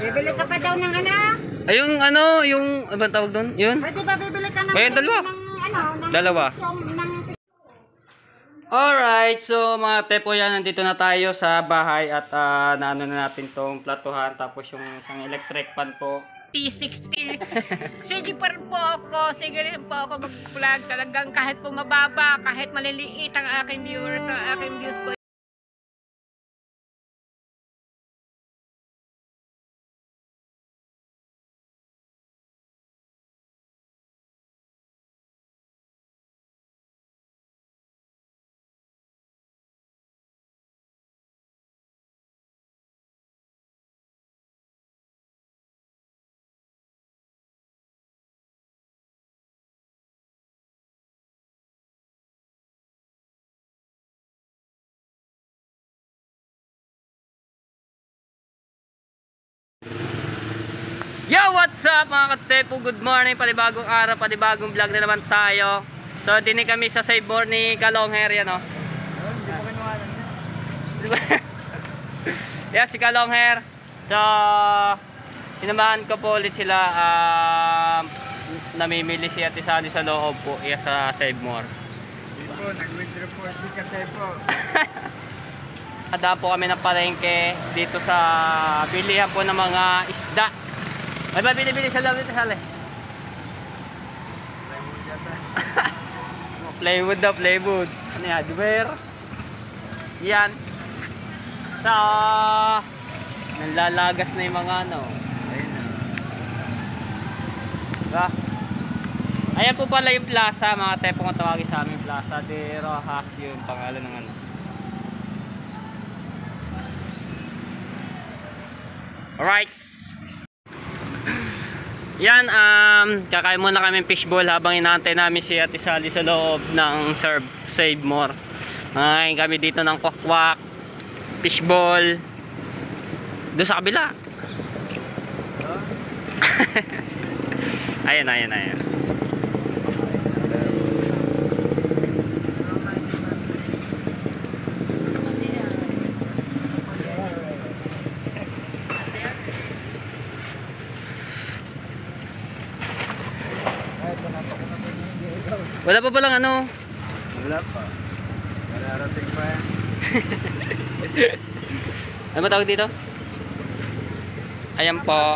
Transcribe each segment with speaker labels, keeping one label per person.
Speaker 1: Bibili ka pa daw ng ano?
Speaker 2: Ay, yung ano, yung, ano tawag doon? Yun?
Speaker 1: Pwede ba bibili ka ng,
Speaker 2: Ayun, dalawa. Dalawa. Alright, so mga tepo yan, nandito na tayo sa bahay at naano na natin tong platuhan, tapos yung isang electric pan po.
Speaker 3: T60. Sige pa rin po ako. Sige rin po ako mag-vlog. Talagang kahit po mababa, kahit maliliit ang aking viewers, ang aking views po.
Speaker 2: Yo, what's up mga katepo? Good morning, panibagong araw, panibagong vlog na naman tayo. So, dini kami sa Save More ni Kalongher, yan o.
Speaker 1: Hindi pa kinuhanan niya.
Speaker 2: Yeah, si Kalongher. So, sinamahan ko po ulit sila. Namimili si Ate Sally sa loob po, sa Save More.
Speaker 1: Hindi po, nag-withdraw po si Katepo.
Speaker 2: Ada po kami ng palengke dito sa bilihan po ng mga isda. May ba bili-bili sa loob dito, Sally? Plywood na, plywood. Ano yan? Hardware. Yan. So, nalalagas na yung mga ano. Diba? Ayan po pala yung plaza, mga tepo kung tawagin sa aming plaza de Rojas, yung pangalan ng ano. Alright. Yan, kakain muna kami fishball habang inaantay namin si Ate Sally sa loob ng Save More. Ngayon kami dito ng kwakwak, fishball, doon sa kabila. Ayan. Wala pa palang ano?
Speaker 1: Wala pa. Mararating pa yan.
Speaker 2: Ano ba tawag dito? Ayan po.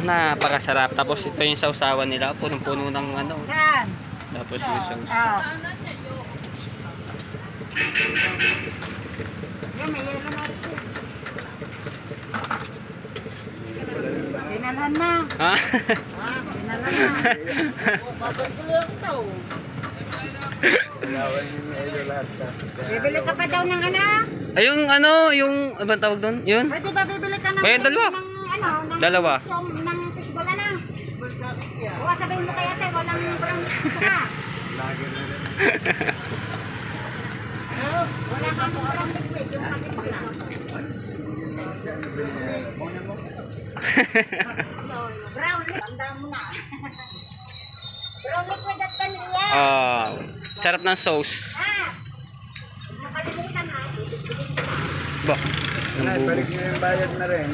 Speaker 2: Napakasarap. Tapos ito yung sausawan nila. Punong-puno ng ano.
Speaker 1: Saan?
Speaker 2: Tapos yung sauce.
Speaker 1: Oh. Yung may yelo na rin. Dinalhan na.
Speaker 2: Ha?
Speaker 1: Dinalhan na. Bibili ka pa daw ng ano?
Speaker 2: Ay, yung ano, yung, ano ba tawag doon? Yun?
Speaker 1: Pwede ba bibili ka ng,
Speaker 2: Ayun, dalawa.
Speaker 1: ng ano? Ng,
Speaker 2: Dalawa.
Speaker 1: Ng fishball na lang. Huwag sabihin mo kaya tayo, walang parang ka. Wala kang parang liquid, yung sakit mo lang. Brown liquid, tanda mo na. Brown liquid at vanilla.
Speaker 2: Sarap ng sauce.
Speaker 1: Makalimutan na.
Speaker 2: Ba?
Speaker 1: Nay, balik nyo yung bayad na rin.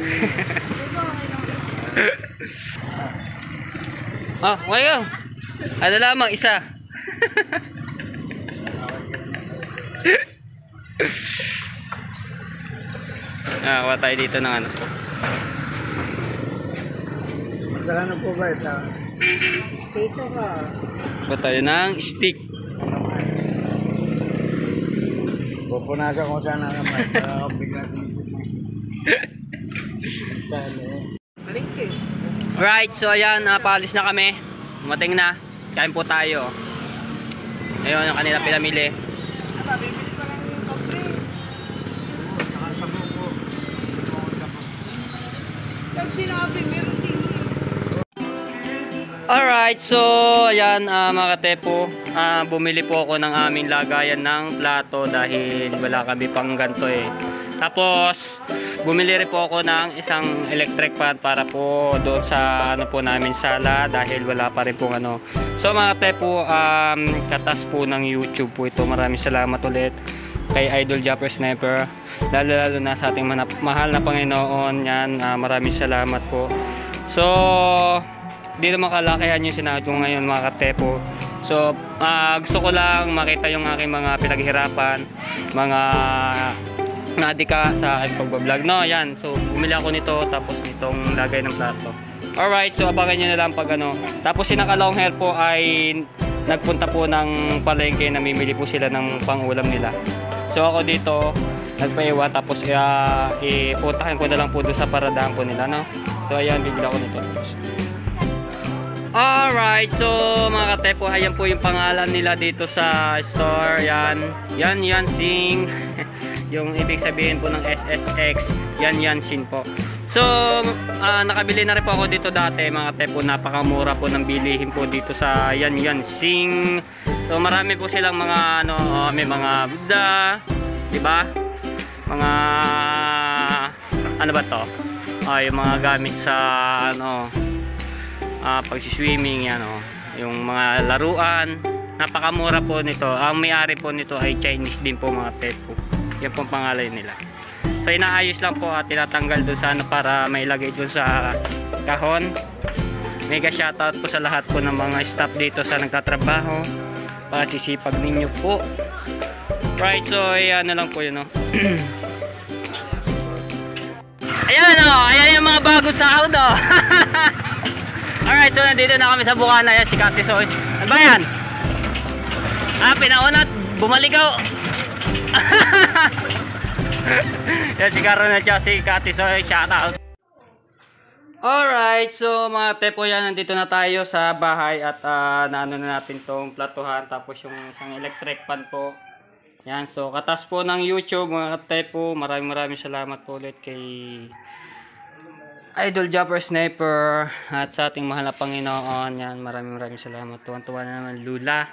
Speaker 2: Ngayon. Ano lamang, isa. Kuha tayo dito ng ano po.
Speaker 1: Magkano po ba ito? Piso ka.
Speaker 2: Kuha tayo ng stick.
Speaker 1: Pupunasan ko sana naman para akong bigla sana eh.
Speaker 2: Alright, so ayan, paalis na kami. Dumating na. Kain po tayo. Ayun, yung kanila pinamili. Alright, so ayan mga katepo, bumili po ako ng aming lagayan ng plato dahil wala kami pang ganito eh. Tapos bumili rin po ako ng isang electric pan para po doon sa ano po namin sala dahil wala pa rin pong ano. So mga katepo, katas po ng YouTube po ito. Maraming salamat ulit kay Idol Japper Sniper, lalo na sa ating mahal na Panginoon. Yan, maraming salamat po. So di naman kalakihan yung sinahod ko ngayon mga katepo. So gusto ko lang makita yung aking mga pinaghirapan, mga nadika sa aking pagbablog, no? Yan, so bumili ako nito, tapos nitong lagay ng plato. Alright, so abangan nyo na lang pag ano. Tapos si naka long hair po ay nagpunta po ng palengke, namimili po sila ng pangulam nila. So ako dito nagpaiwa, tapos ipuntahan ko na lang po doon sa paradahan ko nila, no? So ayan, bigla ko nito. Alright, so mga katepo, ayan po yung pangalan nila dito sa store. Yan Sing. Yung ibig sabihin po ng SSX, yan Shin po. So nakabili na rin po ako dito dati mga katepo. Napakamura po ng bilihin po dito sa yan Sing. So marami po silang mga may mga Buddha, di ba? Mga ano ba to? Yung mga gamit sa pagsiswimming, yan yung mga laruan. Napakamura po nito. Ang may-ari po nito ay Chinese din po mga katepo. Yan po ang pangalan nila. So inaayos lang po at tinatanggal doon sana para mailagay doon sa kahon. Mega shoutout po sa lahat po ng mga staff dito sa nagtatrabaho. Pasisipag ninyo po. Right, so ayan na lang po yun, ayan ayan yung mga bagong sahod Alright, so nandito na kami sa Bukana. Yan si Kati Soy. Ano ba yan? Pinauna at bumaligaw. Yan si Karon at si Kati Soy. Shoutout. Alright, so mga tepo, yan, nandito na tayo sa bahay at naano na natin tong platuhan, tapos yung isang electric pan po. Yan, so katas po ng YouTube mga tepo. Maraming salamat po ulit kay Idol Japper Sniper at sa ating mahal na Panginoon. Yan, maraming salamat. Tuwan-tuwa na naman Lula.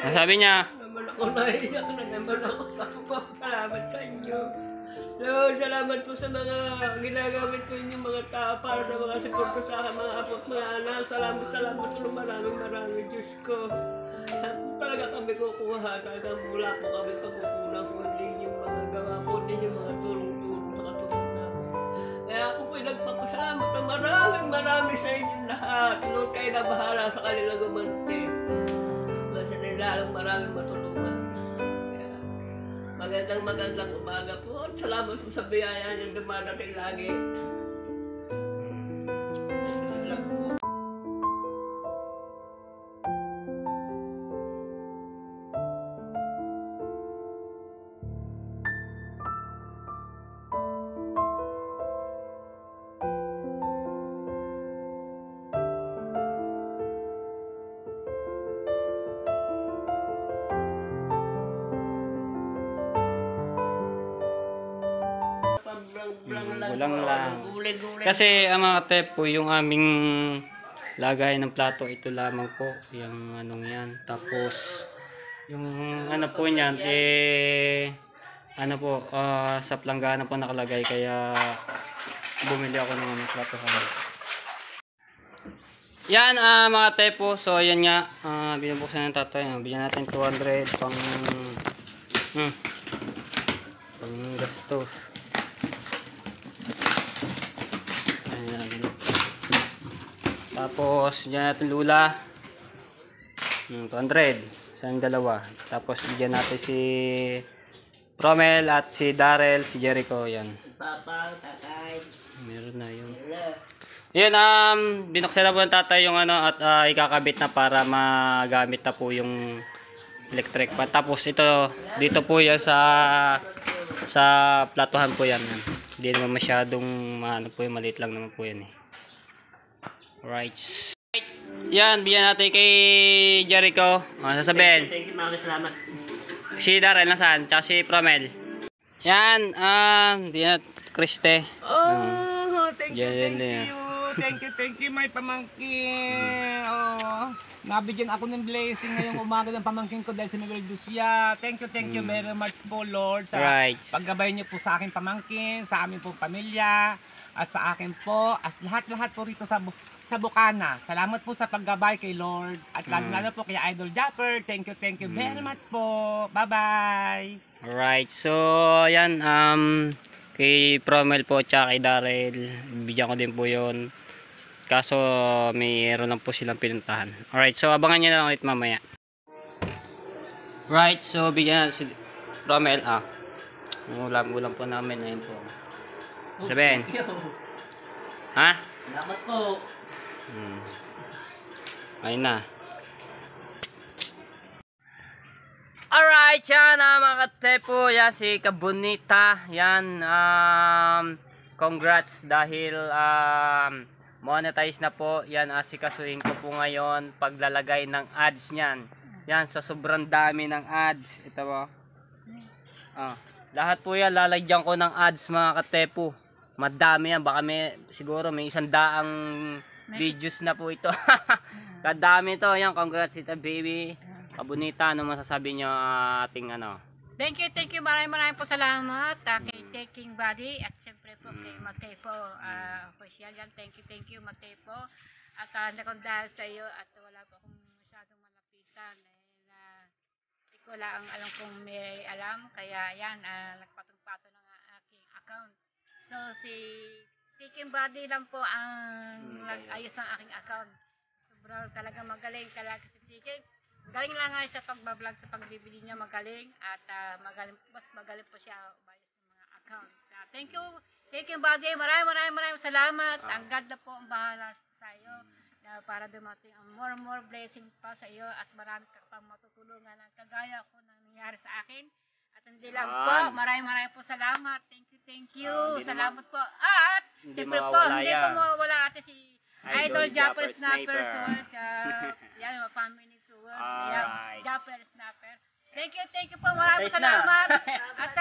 Speaker 2: Ang sabi niya,
Speaker 4: naman ako, naiiyak na naman ako. Salamat sa inyo. Lord, salamat po sa mga ginagamit ko inyong mga tao para sa mga support ko sa akin, mga apo at mga anak. Salamat po maraming Diyos ko. Talaga kami kukuha, talagang mula po kami pagkukunan ko din yung mga gawa ko, din yung mga tulong-tulong sa katulong namin. Kaya ako po'y nagpapasalamat na maraming sa inyong lahat. Lord, kayo na bahala sa kanila gumanti. Kasi nilalang maraming matulungan. Magandang umaga po. Salamat po sa biyaya niyong dumadating lagi. Salamat po.
Speaker 2: Bulang lang. Kasi ang mga tepo, yung aming lagay ng plato, ito lamang po. Yung anong yan. Tapos, yung ano po niyan, ano po, sa planggana po nakalagay. Kaya, bumili ako ng plato. Yan, mga tepo. So, yan nga. Binubuksan ng tatay. Bigyan natin 200 pang gastos. Tapos bigyan natin Lula 200, isang dalawa. Tapos bigyan natin si Promel at si Darrell, si Jericho. Yan,
Speaker 4: Papa, tatay.
Speaker 2: meron na yun. Yun, binuksan na po ng tatay yung ano at ikakabit na para magamit na po yung electric pan. Tapos ito, dito po yan sa platuhan po yan. Hindi naman masyadong ano po yung maliit lang naman po yan Right. Yan, bigyan natin kay Jericho. Sasabihin.
Speaker 4: Thank you, maraming salamat.
Speaker 2: Si Darrell nasaan? Tsaka si Promel. Yan, di na Kriste.
Speaker 4: Thank you, may pamangkin. Nabigyan ako ng blessing ngayong umaga ng pamangkin ko dahil sa Miguel Lucia. Thank you very much po, Lord, sa
Speaker 2: Right.
Speaker 4: paggabay niyo po sa aking pamangkin, sa aming po pamilya.
Speaker 5: at sa akin po, as lahat-lahat po rito sa Bukana. Salamat po sa paggabay kay Lord at lalo po kay Idol Japper. Thank you very much po. Bye-bye.
Speaker 2: Alright, so ayan, kay Promel po tsaka kay Darrell, bigyan ko din po yun. Kaso mayroon lang po silang pinuntahan. Alright, so abangan nyo na lang ulit mamaya. Right, so bigyan natin si Promel. Ulam po namin, ayun po. Sabihin. Ha?
Speaker 5: Salamat po.
Speaker 2: Ayun na. Alright, yan mga katepo. Yan si Kabunita. Yan, congrats dahil monetize na po. Yan, asikasuhin ko po ngayon paglalagay ng ads niyan. Yan, sa sobrang dami ng ads. Ito mo. Lahat po yan, lalagyan ko ng ads mga katepo. Madami yan. Baka siguro may 100 videos na po ito. Kadami to. Yan, congrats ita baby. Kabunita, ano masasabi nyo ating ano?
Speaker 3: Thank you, maraming po salamat kay Taking Body at siyempre po kay Matepo. Official yan, thank you Matepo. At dahil sa iyo at wala po akong masyadong malapitan hindi ko lang alam kung may alam, kaya yan, nagpatong-pato ng aking account. So si Taking Body lang po ang nag-ayos ng aking account. Sobrang talaga magaling talaga si Taking. Galing lang nga sa pagbablog, sa pagbibili niya magaling at mas magaling po siya umayos ng mga account. Thank you Buddy, maraming salamat. Ang God na po ang bahala sa iyo para dumating ang more blessing pa sa iyo at marami ka pang matutulungan ang kagaya ko na nangyari sa akin. At hindi lang po, maraming po salamat. Thank you. Salamat po. At siyempre po, hindi po mawawala ate si Idol Japper Snapper Sword. Yan, family Sword. Yan, Japper Snapper. Thank you po. Maraming salamat. At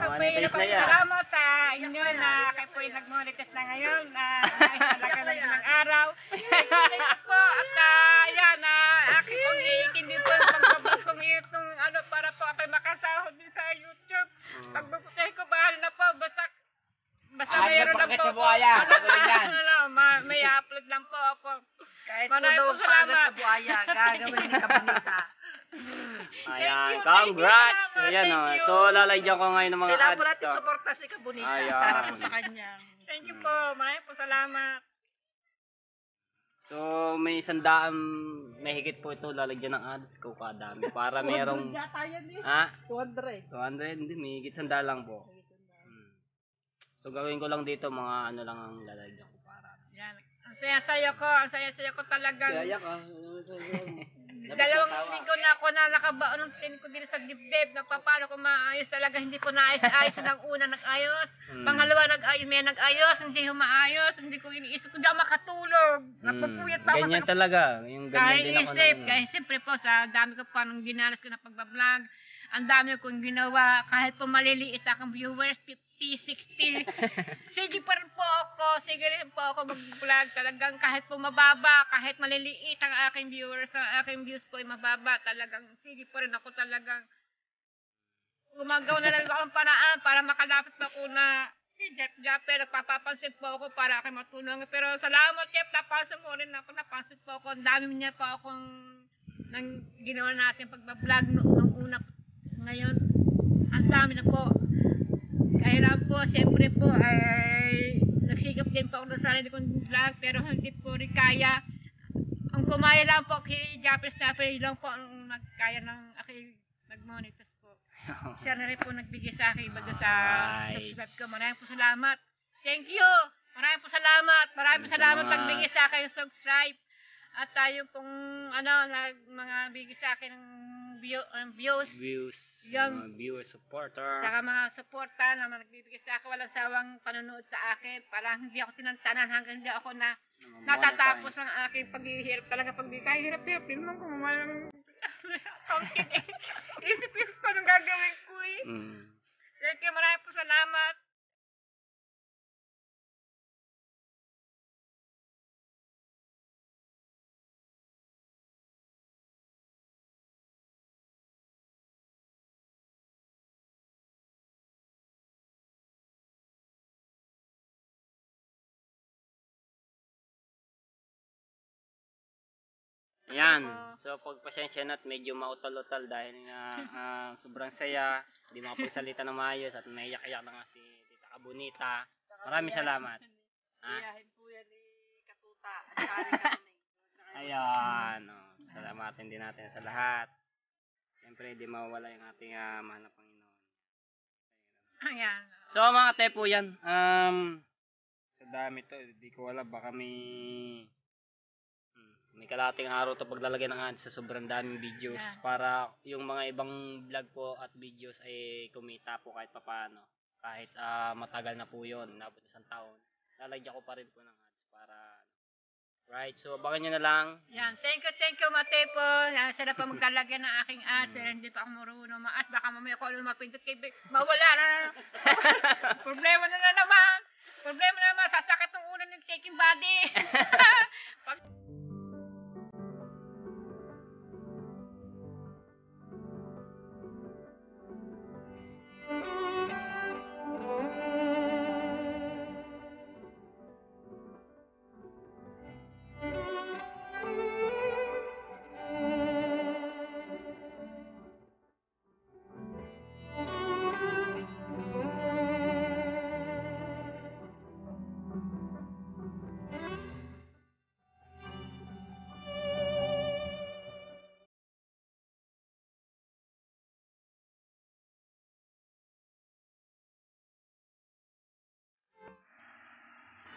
Speaker 3: ako po yung salamat sa inyo na kayo po yung nag-monetize na ngayon. Talaga lang ng araw. Thank you po. At yan, aking pong iikindi po yung pagbablog kong itong para po ako makasahod din sa YouTube. Pagbabutay ko, bahal na po. Basta mayroon lang po ako. May upload lang po ako.
Speaker 1: Kahit po daw pagod sa buhaya, gagawin ni Kabunita.
Speaker 2: Ayan, congrats! Ayan o. So, lalagyan ko ngayon ng mga ads.
Speaker 1: Kailangan po natin suporta si Kabunita para po sa kanya.
Speaker 3: Thank you po. Maraming po salamat.
Speaker 2: So, may 100, may higit po ito lalagyan ng ads ko kadami. Para merong...
Speaker 1: 200.
Speaker 2: 200? Hindi, may higit 100 lang po. So, gagawin ko lang dito, mga ano lang ang lalagyan ko para.
Speaker 3: Yan. Ang saya-saya ko talagang. Dalawang linggo na ako na nakabaon ng tin ko din sa dibdib. Napapalo ko maayos talaga. Hindi ko naayos-ayos ng una nag-ayos. Pangalawa nag-ayos. Hindi ko maayos. Hindi ko iniisip. Hindi ako makatulog. Napupuyat pa ako.
Speaker 2: Ganyan talaga. Yung ganyan din ako.
Speaker 3: Kahit siyempre po sa dami ko pa nung ginalas ko na pagbablog. Ang dami kong ginawa. Kahit po maliliit akong viewers, 50, 60. Sige pa rin po ako. Sige rin po ako mag-vlog. Talagang kahit po mababa, kahit maliliit ang aking viewers, ang aking views po ay mababa. Talagang sige pa rin ako talagang gumagawa na lang ako ng paraan para makalapit pa ako na si Jeff Japper. Nagpapapansin po ako para aking matulungan. Pero salamat Jeff, napansin mo rin ako. Napansin po ako. Ang dami niya po akong nang ginawa natin pagbablog nung una. Ngayon, ang dami na po. Kaya lang po, siyempre po, ay nagsikap din po ako ng sarili kong vlog, pero hindi po rin kaya. Ang kumaya lang po kay Japper Snapper, lang po ang nagkaya ng aking nag-monetize po. Siya na rin po nagbigay sa akin bago sa subscribe ko. Maraming po salamat. Thank you! Maraming po salamat. Maraming po salamat nagbigay sa akin ng subscribe. At tayo pong mga bigay sa akin ng views. Yung
Speaker 2: viewer supporter.
Speaker 3: Saka mga suporta na nagbibigay sa akin, walang sawang panonood sa akin. Parang hindi ako tinantanan hanggang hindi ako natatapos ng aking paghihirap. Talaga kahirap-hirap din naman kung walang accounting. Isip-isip ko nung gagawin ko eh. Thank you, maraming po salamat.
Speaker 2: Ayan. So, pagpasensya na at medyo mautal-utal dahil nga sobrang saya. Hindi makapagsalita ng maayos at naiyak-iyak na nga si Tita Kabunita. Maraming salamat. Ha?
Speaker 4: Iyahin po yan ni Katuta.
Speaker 2: Ayan. Oh, salamatin din natin sa lahat. Siyempre, hindi mawala yung ating mahal na Panginoon.
Speaker 3: Ayan.
Speaker 2: So, mga tepo yan. Sa dami to, hindi ko alam. Baka may kalating araw to paglalagay ng ads sa sobrang daming videos
Speaker 3: Yeah.
Speaker 2: para yung mga ibang vlog po at videos ay kumita po kahit papaano. Kahit matagal na po yun, nabot isang taon. Lalagyan ko pa rin po ng ads para right. So, abangan nyo na lang.
Speaker 3: Yan, thank you, Matepo. Sila pa maglalagyan ng aking ads. Hindi pa ako marunong ma-ads. Baka mamaya ko alam mapindot kay mawala na. Problema na naman. Sasakit ng ulo ng taking body.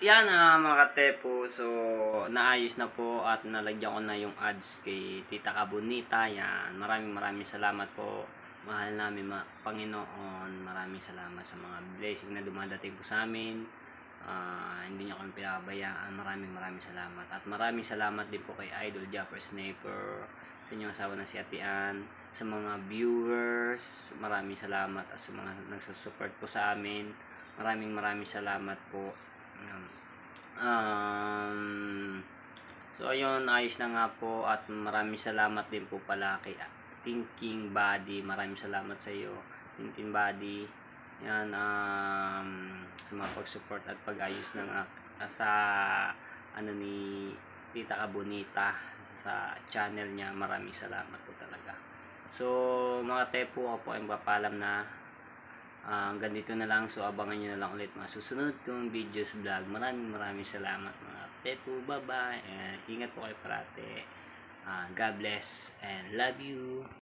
Speaker 2: Yan mga katepo, so naayos na po at nalagyan ko na yung ads kay Tita Kabunita. Yan, maraming salamat po. Mahal namin Panginoon, maraming salamat sa mga blessing na dumadating po sa amin. Hindi niyo kami pinabayaan. Maraming salamat. At maraming salamat din po kay Idol Japper Sniper, sa inyong asawa na si Ate Ann, sa mga viewers, maraming salamat, at sa mga nagsusupport po sa amin, maraming salamat po. So ayun, ayos na nga po at maraming salamat din po pala kay Thinking Body. Maraming salamat sa iyo, Thinking Body. Yan, sa mga pag-support at pag-ayos ng sa ni Tita Kabunita sa channel niya. Maraming salamat po talaga. So mga tepo, ako po ay magpapalam na. Hanggang dito na lang. So abangan nyo na lang ulit mga susunod kong videos vlog. Maraming salamat mga tepo. Bye bye and ingat po kayo parate. God bless and love you.